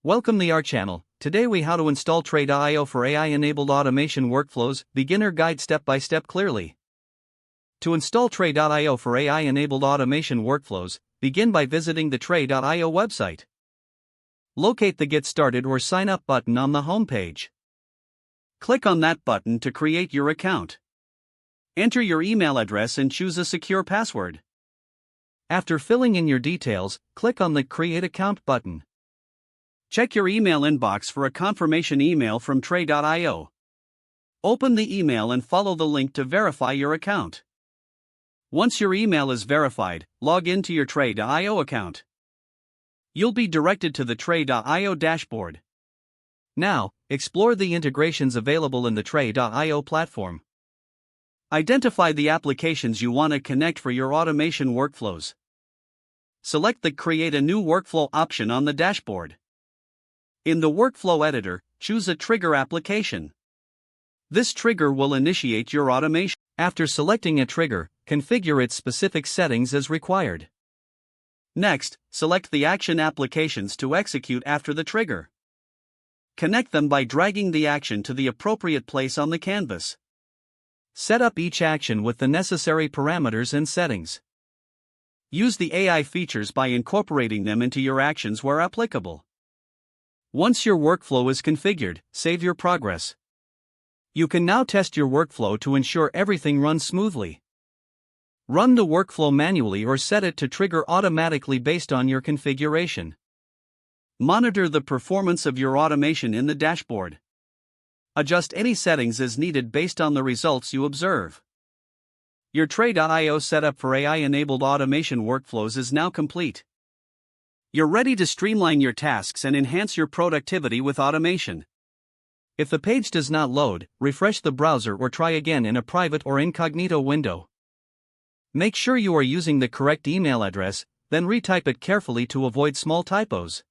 Welcome to our channel. Today we how to install Tray.io for AI-enabled automation workflows, beginner guide step-by-step clearly. To install Tray.io for AI-enabled automation workflows, begin by visiting the Tray.io website. Locate the Get Started or Sign Up button on the home page. Click on that button to create your account. Enter your email address and choose a secure password. After filling in your details, click on the Create Account button. Check your email inbox for a confirmation email from Tray.io. Open the email and follow the link to verify your account. Once your email is verified, log into your Tray.io account. You'll be directed to the Tray.io dashboard. Now, explore the integrations available in the Tray.io platform. Identify the applications you want to connect for your automation workflows. Select the Create a New Workflow option on the dashboard. In the Workflow Editor, choose a trigger application. This trigger will initiate your automation. After selecting a trigger, configure its specific settings as required. Next, select the action applications to execute after the trigger. Connect them by dragging the action to the appropriate place on the canvas. Set up each action with the necessary parameters and settings. Use the AI features by incorporating them into your actions where applicable. Once your workflow is configured, save your progress. You can now test your workflow to ensure everything runs smoothly. Run the workflow manually or set it to trigger automatically based on your configuration. Monitor the performance of your automation in the dashboard. Adjust any settings as needed based on the results you observe. Your Tray.io setup for AI-enabled automation workflows is now complete. You're ready to streamline your tasks and enhance your productivity with automation. If the page does not load, refresh the browser or try again in a private or incognito window. Make sure you are using the correct email address, then retype it carefully to avoid small typos.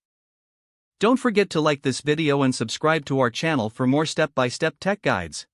Don't forget to like this video and subscribe to our channel for more step-by-step tech guides.